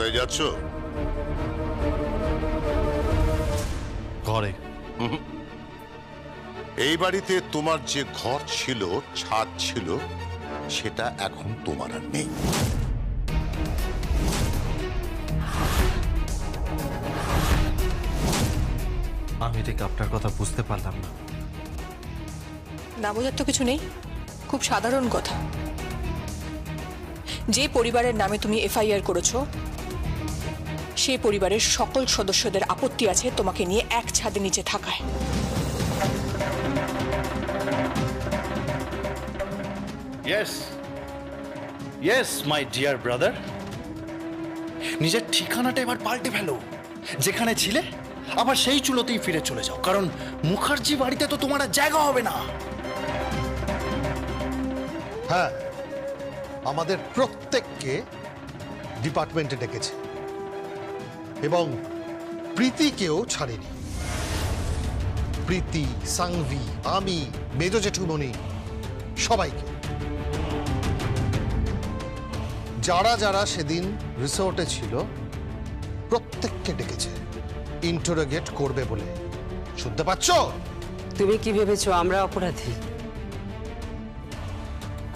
কোথায় যাচ্ছ? ঘরে। এই বাড়িতে তোমার যে ঘর ছিল, ছাদ ছিল, সেটা এখন তোমার আর নেই। আমি ঠিক আপনার কথা বুঝতে পারলাম না। না বোঝার তো কিছু নেই, খুব সাধারণ কথা। যে পরিবারের নামে তুমি এফআইআর করেছো, সেই পরিবারের সকল সদস্যদের আপত্তি আছে তোমাকে নিয়ে এক ছাদের নিচে থাকায়। Yes yes my dear brother, নিজের ঠিকানাটা এবার পাল্টে ফেলো। যেখানে ছিলে আবার সেই চুলোতেই ফিরে চলে যাও, কারণ মুখার্জি বাড়িতে তো তোমার আর জায়গা হবে না। হ্যাঁ, আমাদের প্রত্যেককে ডিপার্টমেন্টে ডেকেছে এবং প্রীতিকেও ছাড়েনি। প্রীতি, সাংভি, আমি, মেজ জেঠুমনি, সবাইকে। যারা যারা সেদিন রিসোর্টে ছিল প্রত্যেককে ডেকেছে ইন্টারোগেট করবে বলে। শুনতে পাচ্ছ? তুমি কি ভেবেছো আমরা অপরাধী?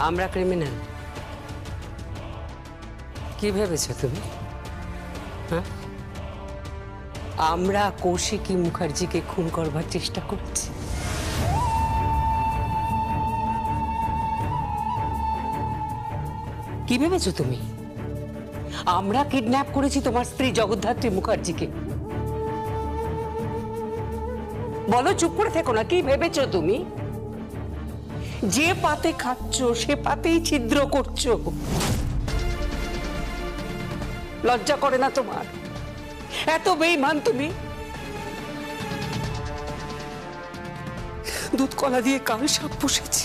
আমরা ক্রিমিনাল? কি ভেবেছো তুমি? হ্যাঁ, আমরা কৌশিকী মুখার্জিকে খুন করবার চেষ্টা করছি। কি ভেবেছো তুমি? আমরা কিডন্যাপ করেছি তোমার স্ত্রী জগদ্ধাত্রী মুখার্জিকে। বলো, চুপ করে থেকো না। কি ভেবেছো তুমি? যে পাতে খাচ্ছ সে পাতেই ছিদ্র করছো। লজ্জা করে না তোমার? এত বেঈমান তুমি? দুধ কলা দিয়ে কাল সাপ পুষেছি।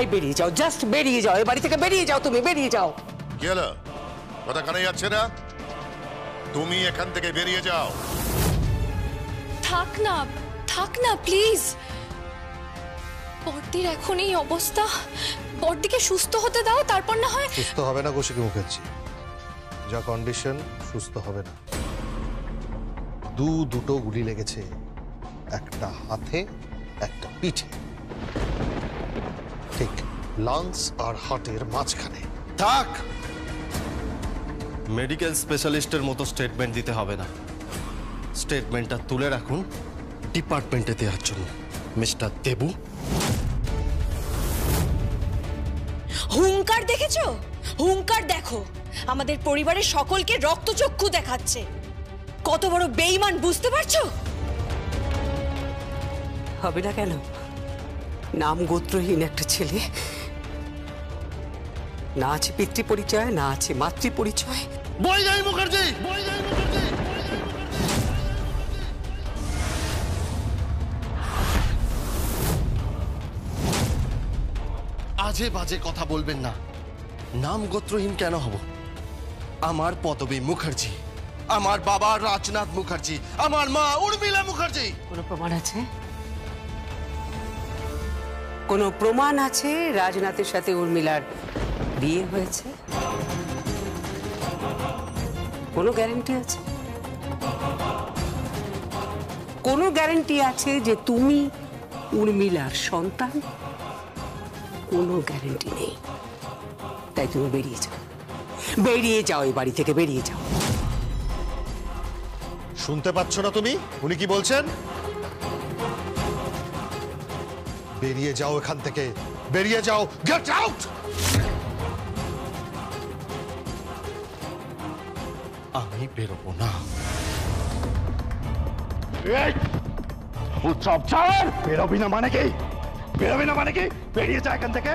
এই বেরিয়ে যাও, জাস্ট বেরিয়ে যাও, এই বাড়ি থেকে বেরিয়ে যাও। তুমি বেরিয়ে যাও। কি হলো? কথা কানে যাচ্ছে না? তুমি এখান থেকে বেরিয়ে যাও। থাক না প্লিজ। বড়দির এখন এই অবস্থা, বড়দিকে সুস্থ হতে দাও, তারপর না হয়। সুস্থ হবে না কৌশিকী মুখার্জি, যা কন্ডিশন সুস্থ হবে না। দুটো গুলি লেগেছে, একটা হাতে একটা পিঠে, ঠিক লাংস আর হার্টের মাঝখানে। থাক, মেডিকেল স্পেশালিস্টের মতো স্টেটমেন্ট দিতে হবে না। স্টেটমেন্টটা তুলে রাখুন ডিপার্টমেন্টে দেওয়ার জন্য, মিস্টার দেবু। হুঙ্কার দেখেছো? হুঙ্কার দেখো, আমাদের পরিবারের সকলকে রক্তচক্ষু দেখাচ্ছে। কত বড় বেঈমান বুঝতে পারছো? হবে না কেন? নাম গোত্রহীন একটা ছেলে, না আছে পিতৃ পরিচয়, না আছে মাতৃ পরিচয়। বৈজয়ী মুখার্জি, আজে বাজে কথা বলবেন না। নাম গোত্রহীন কেন হব? আমার পদবী মুখার্জি, আমার বাবা রাজনাথ মুখার্জি, আমার মা উর্মিলা মুখার্জি। কোনো প্রমাণ আছে? কোনো প্রমাণ আছে রাজনাথের সাথে উর্মিলার বিয়ে হয়েছে? কোনো গ্যারান্টি আছে? কোনো গ্যারান্টি আছে যে তুমি উর্মিলার সন্তান? কোনো গ্যারান্টি নেই। তাই তুমি বেরিয়ে যাও, বেরিয়ে যাও, এই বাড়ি থেকে বেরিয়ে যাও। শুনতে পাচ্ছ না তুমি উনি কি বলছেন? বেরিয়ে যাও এখান থেকে, বেরিয়ে যাও, গেট আউট। আমি বেরোবো না। উৎসব ছাড়। বেরোবি না মানে কি? বেরোবি না মানে কি? বেরিয়ে যা এখান থেকে,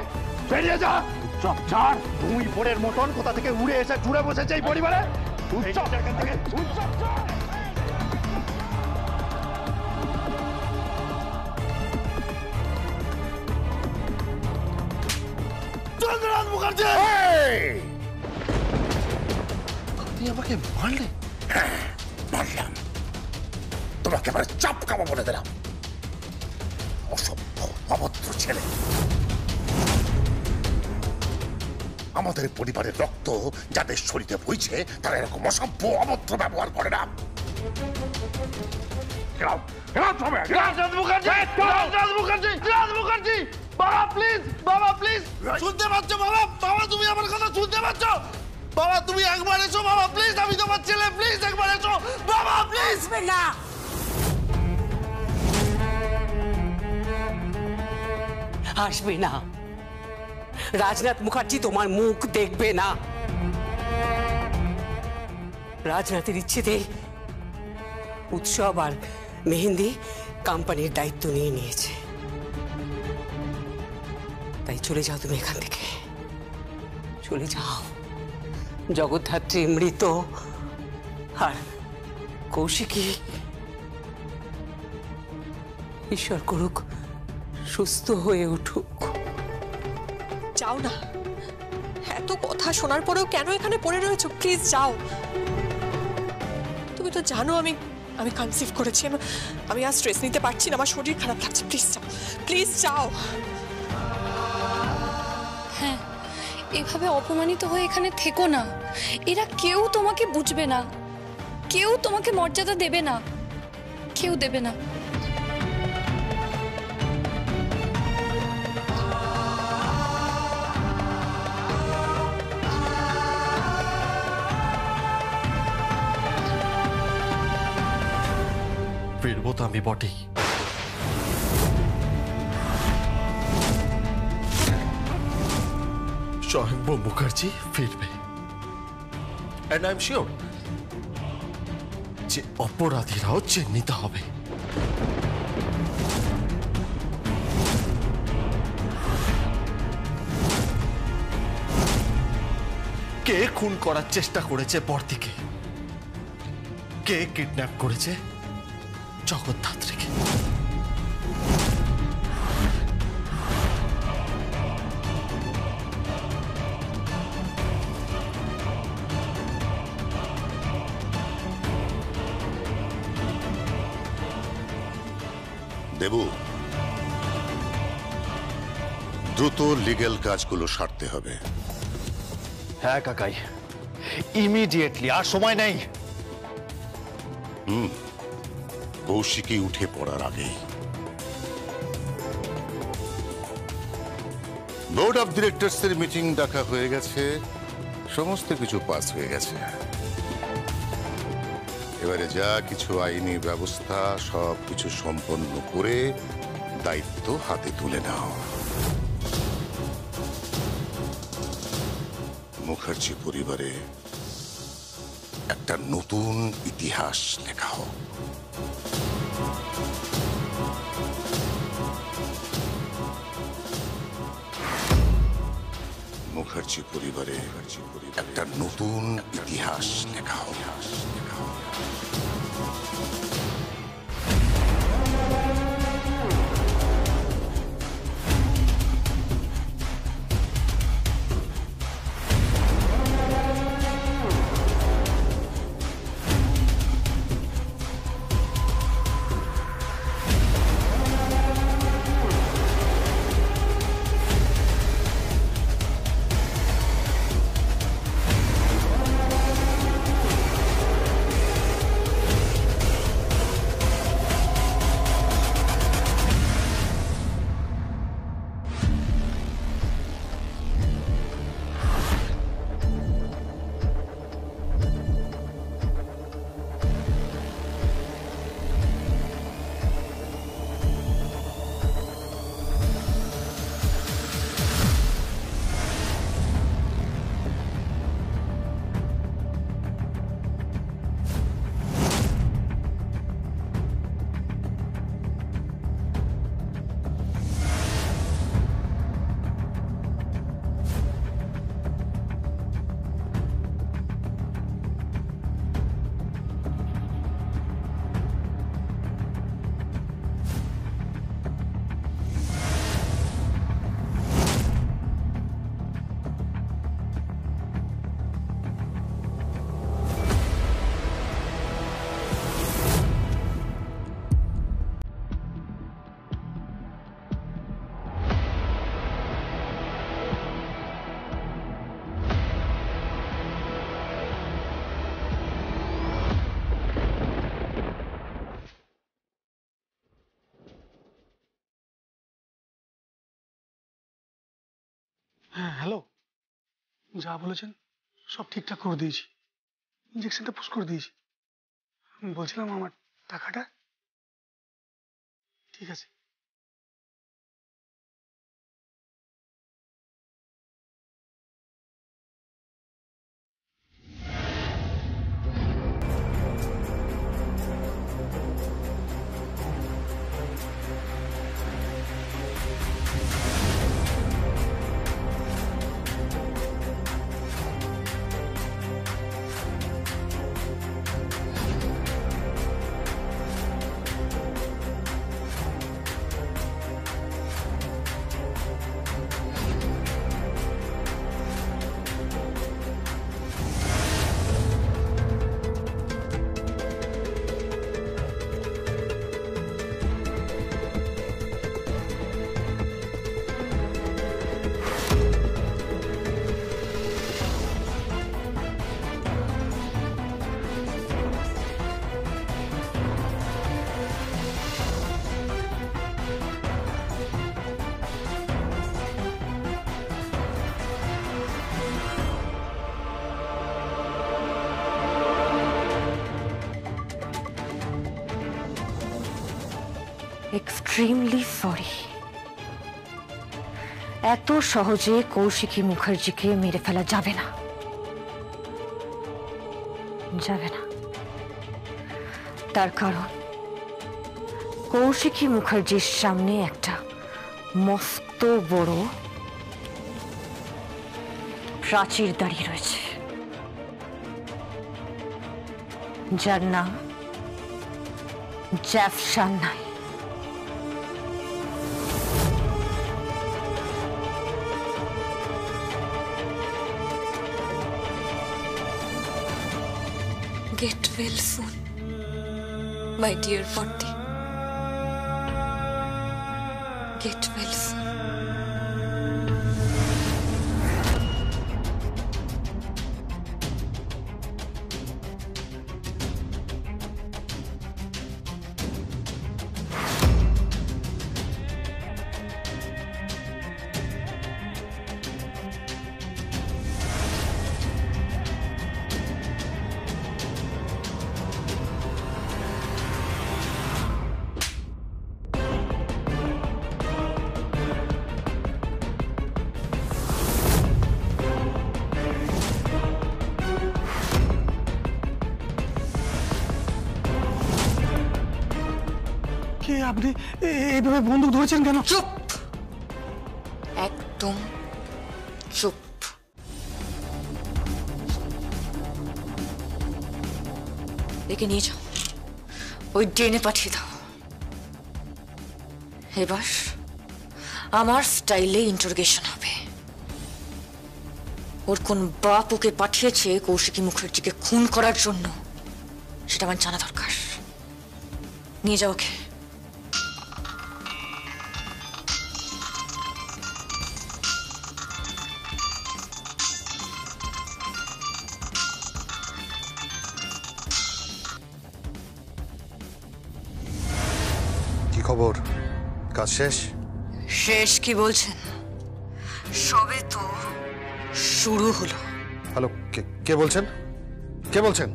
বেরিয়ে যা। উৎসব ছাড়। দুই বোনের মতন কোথা থেকে উড়ে এসে জুড়ে বসেছে এই পরিবারে। উৎসব এখান থেকে, উৎসব ছাড়। চন্দ্রনাথ মুখার্জি, আপনি আমাকে মারলে? হ্যাঁ, মারলাম। তোমাকে এবার চাপ খাওয়া বলে দিলাম। অসভ্য অভদ্র ছেলে। আমাদের পরিবারের রক্ত যাদের শরীরে বইছে তারা এরকম অসভ্য অভদ্র ব্যবহার করে না। বাবা প্লিজ, বাবা প্লিজ, শুনতে পাচ্ছ বাবা? বাবা তুমি আমার কথা শুনতে পাচ্ছ? বাবা তুমি একবার এসো বাবা প্লিজ, আমি তোমার ছেলে, প্লিজ একবার এসো বাবা প্লিজ। না, আসবে না। রাজনাথ মুখার্জি তোমার মুখ দেখবে না। রাজনাথের ইচ্ছেতে উৎসব আর মেহেন্দি কোম্পানির দায়িত্ব নিয়ে নিয়েছে। তাই চলে যাও তুমি এখান থেকে, চলে যাও। জগদ্ধাত্রী মৃত, আর কৌশিকী ঈশ্বর করুক সুস্থ হয়ে উঠুক। যাও না, এত কথা শোনার পরেও কেন এখানে পড়ে রয়েছো? প্লিজ যাও। তুমি তো জানো আমি কনসিভ করেছি, আমি আর স্ট্রেস নিতে পারছি না, আমার শরীর খারাপ লাগছে। প্লিজ যাও, প্লিজ যাও। হ্যাঁ, এভাবে অপমানিত হয়ে এখানে থেকো না। এরা কেউ তোমাকে বুঝবে না, কেউ তোমাকে মর্যাদা দেবে না, কেউ দেবে না। ফিরবো তো আমি বটেই। স্বয়ম্ভু মুখার্জি ফিরবে, and I'm sure যে অপরাধীরাও চিহ্নিত হবে। কে খুন করার চেষ্টা করেছে বর্দিকে, কে কিডন্যাপ করেছে জগদ্ধাত্রীকে। দেবু, দ্রুত লিগ্যাল কাজগুলো সারতে হবে। হ্যাঁ কাকাই, ইমিডিয়েটলি, আর সময় নেই। কৌশিকী উঠে পড়ার আগেই বোর্ড অফ ডিরেক্টরস এর মিটিং ডাকা হয়ে গেছে, সমস্ত কিছু পাস হয়ে গেছে। এবারে যা কিছু আইনি ব্যবস্থা সব কিছু সম্পন্ন করে দায়িত্ব হাতে তুলে নাও। মুখার্জি পরিবারে একটা নতুন ইতিহাস লেখা হোক। মুখার্জি পরিবারে একটা নতুন ইতিহাস লেখা হোক। হ্যাঁ হ্যালো, যা বলেছেন সব ঠিকঠাক করে দিয়েছি, ইঞ্জেকশনটা পুশ করে দিয়েছি। বলছিলাম আমার টাকাটা। ঠিক আছে। Extremely sorry. এত সহজে কৌশিকী মুখার্জিকে মেরে ফেলা যাবে না, যাবে না। তার কারণ কৌশিকী মুখার্জির সামনে একটা মস্ত বড় প্রাচীর দাঁড়িয়ে রয়েছে, যার নাম জ্যাফসান্নাই। Get well soon, my dear Bhatti. Get well soon. আপনি এইভাবে বন্দুক ধরেছেন কেন? চুপ, একদম চুপ। একে নিয়ে যাও, ওই ড্রেনে পাঠিয়ে দাও। এবার আমার স্টাইলে ইন্টারোগেশন হবে। ওর কোন বাপ ওকে পাঠিয়েছে কৌশিকী মুখার্জিকে খুন করার জন্য, সেটা আমার জানা দরকার। নিয়ে যাও ওকে। কি খবর? কাজ শেষ? শেষ কি বলছেন, সবে তো শুরু হলো। হ্যালো, কে বলছেন? কে বলছেন?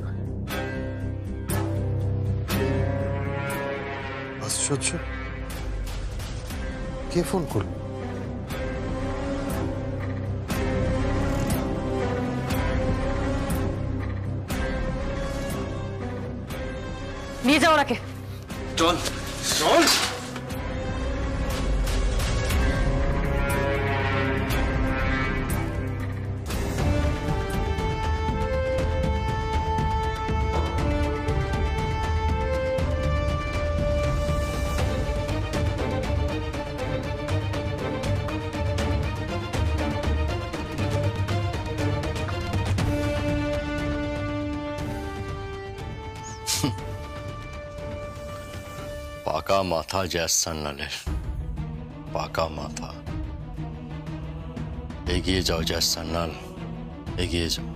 আশ্চর্য, কে ফোন করল? নিয়ে যাও ওনাকে। চল চল। পাকা মাথা জ্যাসান্নালের, পাকা মাথা। এগিয়ে যাও জ্যাসান্নাল, এগিয়ে যাও।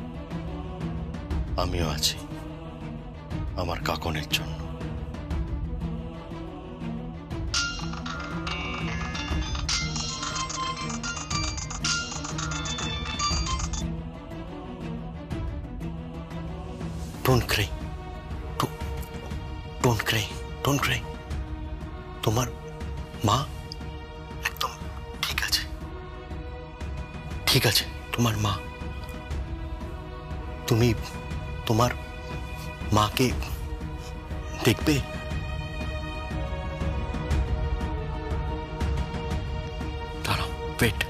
আমিও আছি আমার কাকনের জন্য। Don't Cry, don't Cry, don't Cry. তোমার মা একদম ঠিক আছে, ঠিক আছে। তোমার মা, তুমি তোমার মাকে দেখবে? দাঁড়াও, ওয়েট।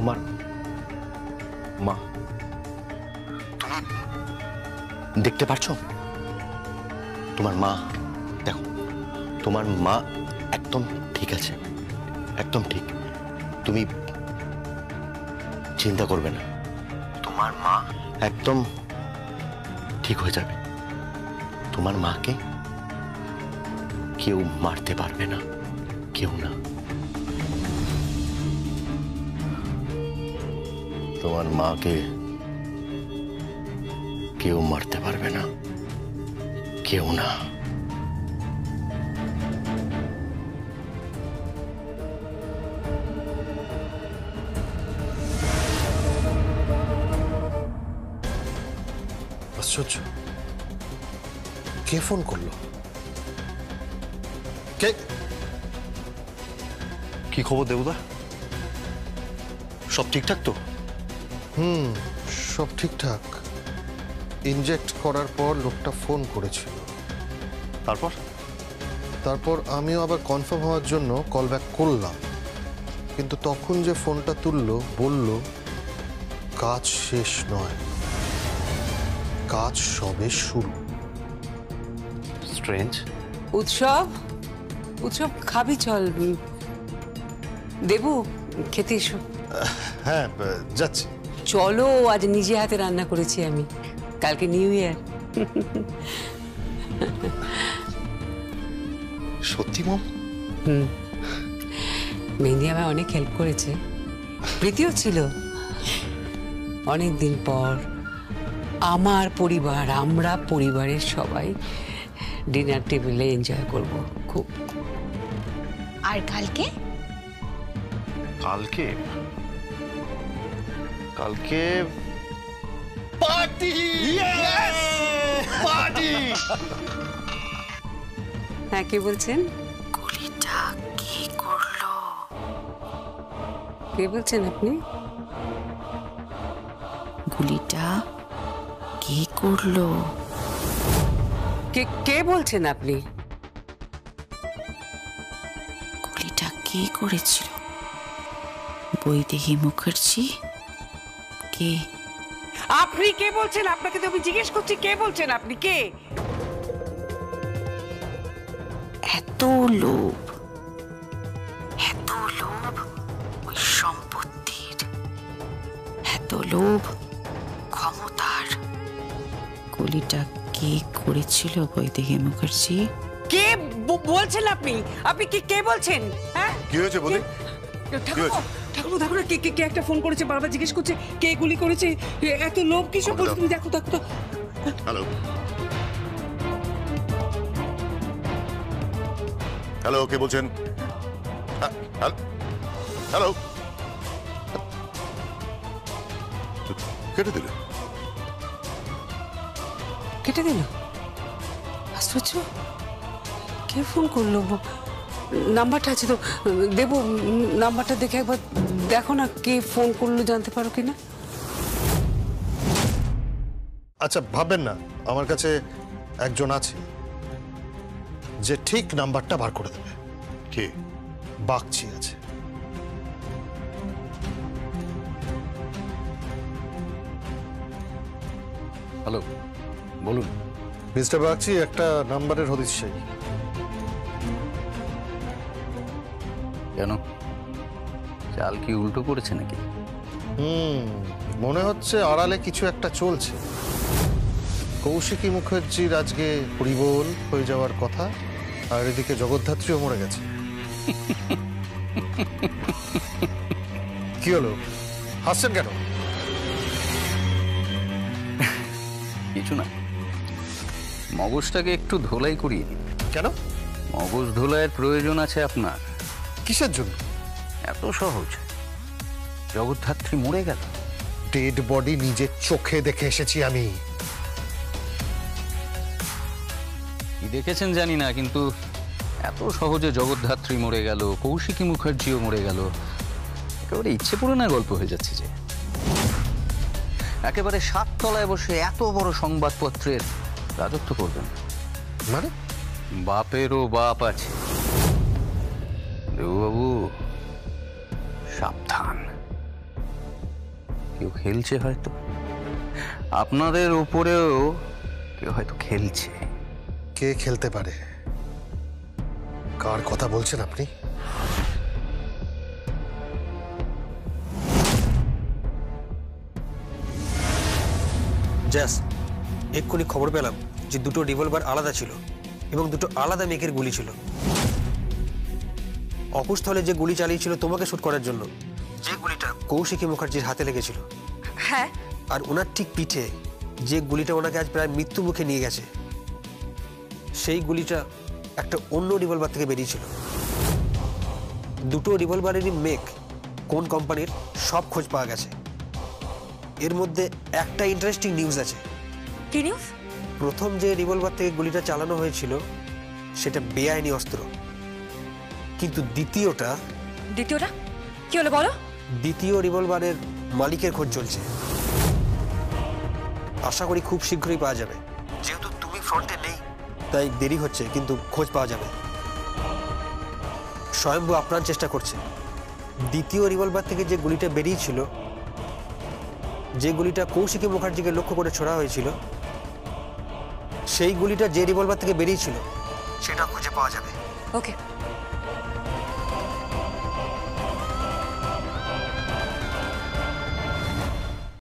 তোমার মা তুমি দেখতে পারছো? তোমার মা, দেখো, তোমার মা একদম ঠিক আছে, একদম ঠিক। তুমি চিন্তা করবে না, তোমার মা একদম ঠিক হয়ে যাবে। তোমার মাকে কেউ মারতে পারবে না, কেউ না। তোমার মাকে কেউ মারতে পারবে না, কেউ না। আশ্চর্য, কে ফোন করলো? কে? কি খবর দেবুদা? সব ঠিকঠাক তো? সব ঠিকঠাক। ইনজেক্ট করার পর লোকটা ফোন করেছিল। তারপর আমিও আবার কনফার্ম হওয়ার জন্য কল ব্যাক করলাম, কিন্তু তখন যে ফোনটা তুললো বলল কাজ শেষ নয়, কাজ সবে শুরু। স্ট্রেঞ্জ। উৎসব, উৎসব খাবি? চল দেবু, খেতে এসো। হ্যাঁ, যাচ্ছি। চলো, আজ নিজে হাতে রান্না করেছি আমি, কালকে নিউ ইয়ার। সত্যি মম? মেহেন্দি আমায় অনেক হেল্প করেছে, প্রীতিও ছিল। অনেকদিন পর আমার পরিবার, আমরা পরিবারের সবাই ডিনার টেবিলে এনজয় করব খুব। আর কালকে? কালকে কালকে পার্টি। পার্টি। হ্যাঁ, কে বলছেন? গুলিটা কি করলো? কে বলছেন আপনি? গুলিটা কি করলো? কে কে বলছেন আপনি? গুলিটা কি করেছিল? বৈদেহী মুখার্জি? কে? আপনি কে বলছেন? আপনাকে তো আমি জিজ্ঞেস করছি, কে বলছেন আপনি? কে? এত লোভ, এত লোভ ওই সম্পত্তির, এত লোভ ক্ষমতার। গুলিটা কে করেছিল বৈদেহী মুখার্জি? কে বলছেন আপনি? আপনি কে বলছেন? হ্যাঁ, কি হয়েছে বলি? ঠাকুর দেখো না, কে কে কে একটা ফোন করেছে, বারবার জিজ্ঞেস করছে কে গুলি করেছে। এত লোভ কিসব বলছে তুমি? দেখো দেখো। হ্যালো, হ্যালো, কে বলছেন? হ্যালো, কেটে দিলে? কেটে দিল? আশ্চর্য, কে ফোন করলো? নাম্বারটা আছে তো, দেবো নাম্বারটা দেখে একবার দেখো না, কে ফোন করলো, জানতে পারো কিনা। আচ্ছা, ভাববেন না, আমার কাছে একজন আছে যে ঠিক নাম্বারটা বার করে দেবে। কে? বাগচি আছে। হ্যালো, বলুন। মিস্টার বাগচি, একটা নাম্বারের হদিশ চাই। কেন, চাল কি উল্টো করেছে নাকি? মনে হচ্ছে আড়ালে কিছু একটা চলছে। কৌশিকী মুখার্জির আজকে পরিবল হয়ে যাওয়ার কথা, আর এদিকে জগদ্ধাত্রীও মরে গেছে। কি হলো, হাসছেন কেন? কিছু না, মগজটাকে একটু ধোলাই করিয়ে নিন। কেন? মগজ ধোলাইয়ের প্রয়োজন আছে আপনার। কিসের জন্য? এত সহজ, জগদ্ধাত্রী মরে গেল। ডেড বডি নিজের চোখে দেখে এসেছি আমি। কি দেখেছেন জানি না, কিন্তু এত সহজে জগদ্ধাত্রী মরে গেল, কৌশিকী মুখার্জিও মরে গেল, একেবারে ইচ্ছে পূরণের গল্প হয়ে যাচ্ছে যে। একেবারে 7 তলায় বসে এত বড় সংবাদপত্রের রাজত্ব করবেন মানে? বাপেরও বাপ আছে দেববাবু, সাবধান। কেউ খেলছে হয়তো, আপনাদের উপরেও কেউ হয়তো খেলছে। কে খেলতে পারে? কার কথা বলছেন আপনি? জাস এক্ষুনি খবর পেলাম যে দুটো রিভলভার আলাদা ছিল এবং দুটো আলাদা মেকের গুলি ছিল। অকুস্থলে যে গুলি চালিয়েছিল তোমাকে শুট করার জন্য, যে গুলিটা কৌশিকী মুখার্জির হাতে লেগেছিল, হ্যাঁ, আর ওনার ঠিক পিঠে যে গুলিটা ওনাকে আজ প্রায় মৃত্যু মুখে নিয়ে গেছে, সেই গুলিটা একটা অন্য রিভলভার থেকে বেরিয়েছিল। দুটো রিভলভারেরই মেক, কোন কোম্পানির, সব খোঁজ পাওয়া গেছে। এর মধ্যে একটা ইন্টারেস্টিং নিউজ আছে। কি নিউজ? প্রথম যে রিভলভার থেকে গুলিটা চালানো হয়েছিল সেটা বেআইনি অস্ত্র, কিন্তু দ্বিতীয়টা কি হলো বলো? দ্বিতীয় রিভলভারের মালিকের খোঁজ চলছে। আশা করি খুব শীঘ্রই পাওয়া যাবে। যেহেতু তুমি ফ্রন্টে নেই তাই দেরি হচ্ছে, কিন্তু খোঁজ পাওয়া যাবে। স্বয়ম্ভু আপ্রাণ চেষ্টা করছে। দ্বিতীয় রিভলভার থেকে যে গুলিটা বেরিয়েছিল, যে গুলিটা কৌশিকী মুখার্জিকে লক্ষ্য করে ছোড়া হয়েছিল, সেই গুলিটা যে রিভলভার থেকে বেরিয়েছিল সেটা খুঁজে পাওয়া যাবে। ওকে,